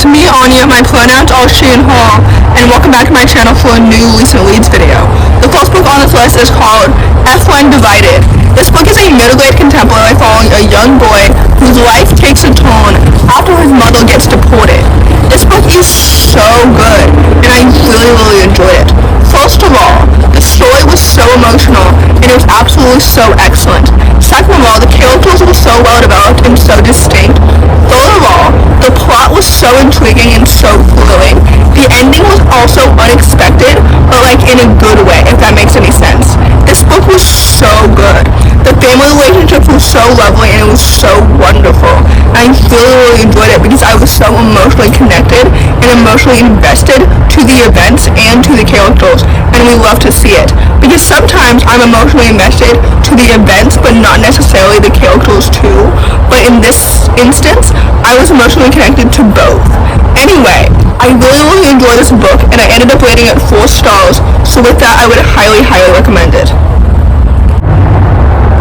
It's me, Anja, my pronouns are she and her, and welcome back to my channel for a new recent reads video. The first book on this list is called Efren Divided. This book is a middle-aged contemporary following a young boy whose life takes a turn after his mother gets deported. This book is so good, and I really enjoyed it. First of all, the story was so emotional, and it was absolutely so excellent. Second of all, the characters were so well developed and so distinct. Third of all, the plot was so intriguing and so thrilling. The ending was also unexpected, but like in a good way, if that makes any sense. This book was so good. The family relationships were so lovely and it was so wonderful. I really enjoyed it because I was so emotionally connected and emotionally invested to the events and to the characters, and we love to see it. Because sometimes I'm emotionally invested to the events but not necessarily the characters too. But in this instance, I was emotionally connected to both. Anyway, I really enjoyed this book and I ended up rating it 4 stars, so with that I would highly recommend it.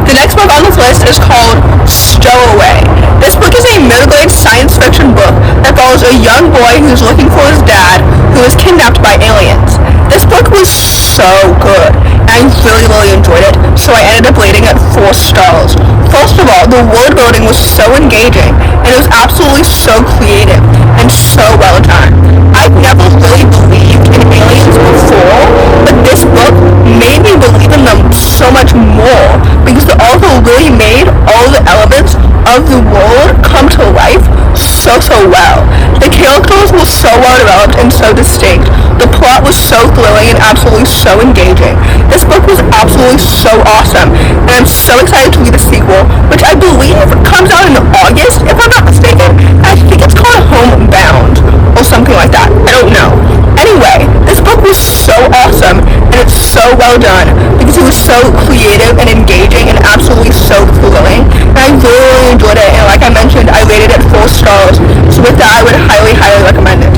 The next book on this list is called Stowaway. This book is a middle-aged science fiction book that follows a young boy who's looking for his dad who is kidnapped by aliens. This book was so good, and I really enjoyed it, so I ended up rating it 4 stars. First of all, the world building was so engaging, and it was absolutely so creative and so well done. I've never really believed in aliens before, but this book made me believe in them so much more because the author really made all the elements of the world come to life so well. The characters were so well developed and so distinct. The plot was so thrilling and absolutely so engaging. This book was absolutely so awesome, and I'm so excited to read the sequel, which I believe comes out in August, if I'm not mistaken. I think it's called Homebound, or something like that. I don't know. Anyway, this book was so awesome, and it's so well done, because it was so creative and engaging and absolutely so thrilling, and I really enjoyed it, and like I mentioned, I rated it 4 stars, so with that I would highly recommend it.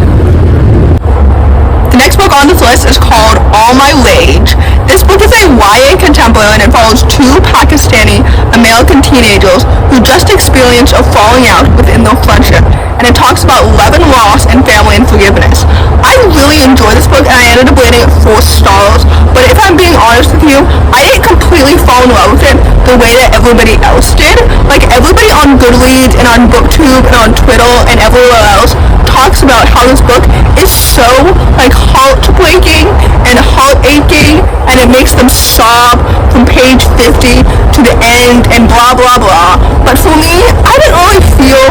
The next book on this list is called All My Rage. This book is a YA contemporary and it follows 2 Pakistani American teenagers who just experience a falling out within their friendship, and it talks about love and loss and family and forgiveness. I really enjoyed this book and I ended up rating it 4 stars, but if I'm being honest with you, I didn't completely fall in love with it the way that everybody else did. Like everybody on Goodreads and on BookTube and on Twitter and everywhere else talks about how this book is so like heartbreaking and heart-aching, and it makes them sob from page 50 to the end and blah blah. But for me, I didn't really feel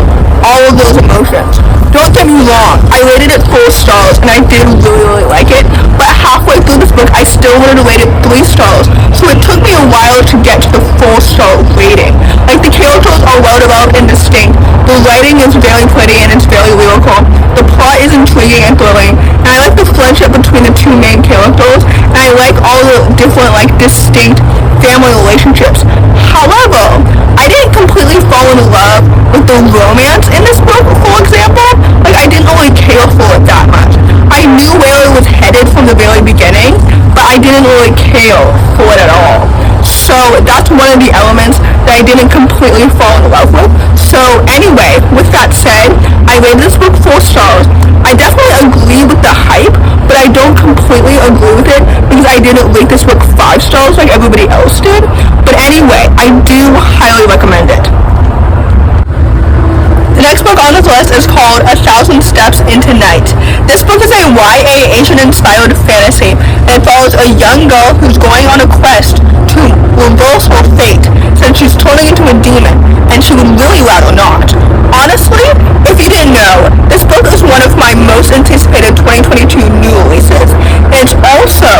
all of those emotions. Don't get me wrong, I rated it 4 stars and I did really like it, but halfway through this book I still wanted to rate it 3 stars, so it took me a while to get to the 4-star rating. Like the characters are well developed and distinct, the writing is very pretty and it's very lyrical, the plot is intriguing and thrilling, and I like the friendship between the 2 main characters, and I like all the different like distinct family relationships. However, I didn't completely fall in love with the romance in this book, for example. Like I didn't really care for it that much. I knew where it was headed from the very beginning, but I didn't really care for it at all. So that's one of the elements that I didn't completely fall in love with. So anyway, with that said, I rated this book 4 stars. I definitely agree with the hype, but I don't completely agree with it because I didn't rate this book 5 stars like everybody else did. But anyway, I do highly recommend it. The next book on this list is called 1,000 Steps into Night. This book is a YA Asian-inspired fantasy, and it follows a young girl who's going on a quest to reverse her fate since she's turning into a demon, and she would really rather not. Honestly, if you didn't know, this book is one of my most anticipated 2022 new releases, and it's also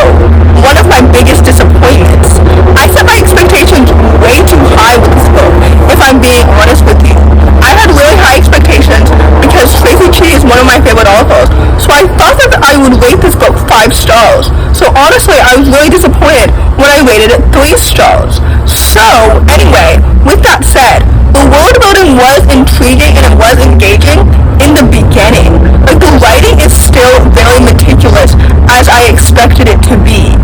one of my biggest disappointments. I set my expectations way too high with this book, if I'm being honest with you. I had really high expectations because Traci Chee is one of my favorite authors, so I thought that I would rate this book 5 stars. So honestly, I was really disappointed when I rated it 3 stars. So anyway, with that said, the world building was intriguing and it was engaging in the beginning. Like the writing is still very meticulous as I expected it to be.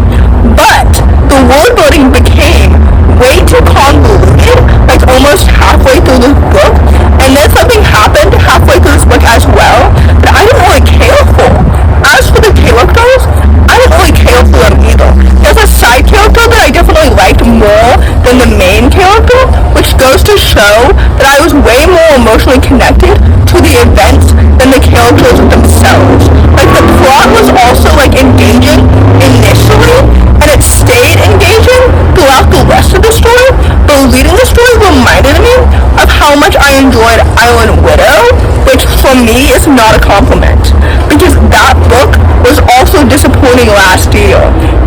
But the world building became way too convoluted, like almost halfway through the book, and then something happened halfway through this book as well that I than the main character, which goes to show that I was way more emotionally connected to the events than the characters themselves. Like, the plot was also, like, engaging initially, and it stayed engaging throughout the rest of the story, but reading the story reminded me of how much I enjoyed Island Widow, which for me is not a compliment, because that book was also disappointing last year.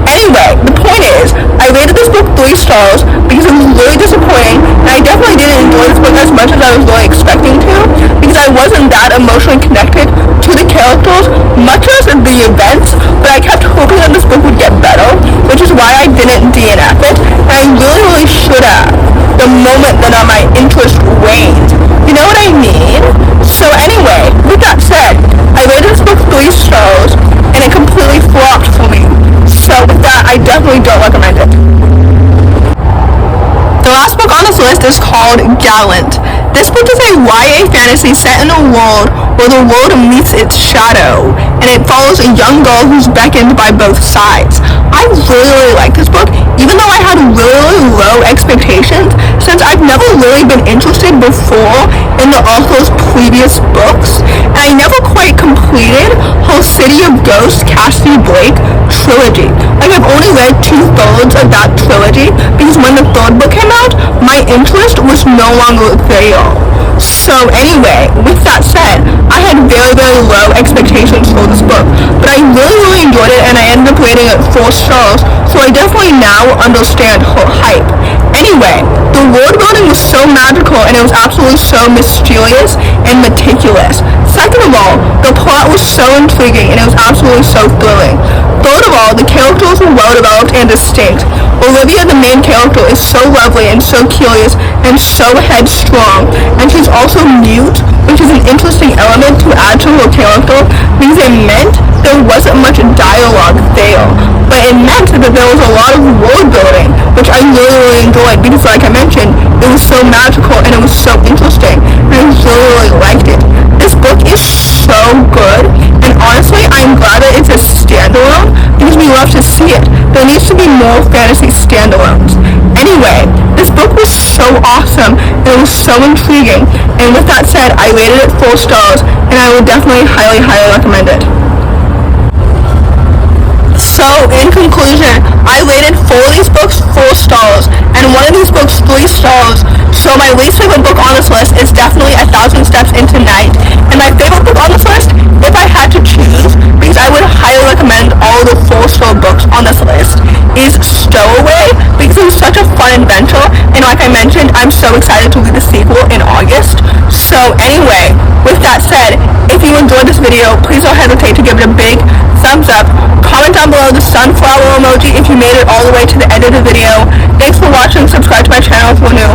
Anyway, the point is, I rated this book 3 stars because it was really disappointing, and I definitely didn't enjoy this book as much as I was really expecting to, because I wasn't that emotionally connected to the characters, much as the events, but I kept hoping that this book would get better, which is why I didn't DNF it, and I really should have, the moment that my interest waned. You know what I mean? So anyway, with that said, I rated this book 3 stars, and it completely flopped for me. So with that, I definitely don't recommend it. The last book on this list is called Gallant. This book is a YA fantasy set in a world where the world meets its shadow, and it follows a young girl who's beckoned by both sides. I really like this book, even though I had really low expectations, since I've never really been interested before in the author's previous books, and I never quite completed her City of Ghosts Cassidy Blake trilogy. Like, I've only read 2/3 of that trilogy, because when the 3rd book came out, my interest was no longer there. So anyway, with that said, I had very, very low expectations for this book, but I really, really enjoyed it, and I ended up rating it 4 stars, so I definitely now understand her hype. Anyway, the world building was so magical, and it was absolutely so mysterious and meticulous. Second of all, the plot was so intriguing, and it was absolutely so thrilling. Third of all, the characters were well developed and distinct. Olivia, the main character, is so lovely and so curious and so headstrong, and she's also mute, which is an interesting element to add to her character, because it meant there wasn't much dialogue there, but it meant that there was a lot of world building, which I really, really enjoyed, because like I mentioned, it was so magical and it was so interesting, and I really, really liked it. This book is so good, and honestly, I'm glad that it's a standalone, because we love to see it. There needs to be more fantasy standalones. Anyway, this book was so awesome, and it was so intriguing, and with that said, I rated it 4 stars, and I would definitely highly, highly recommend it. So, in conclusion, I rated 4 of these books 4 stars, and 1 of these books 3 stars, so my least favorite book on this list is definitely 1,000 Steps into Night, and my favorite book on this list, if I had to choose, because I would highly recommend all the 4-star books on this list, is Stowaway, because it was such a fun adventure, and like I mentioned, I'm so excited to read the sequel in August. So anyway, with that said, if you enjoyed this video, please don't hesitate to give it a big thumbs up. Comment down below the sunflower emoji if you made it all the way to the end of the video. Thanks for watching. Subscribe to my channel if you're new.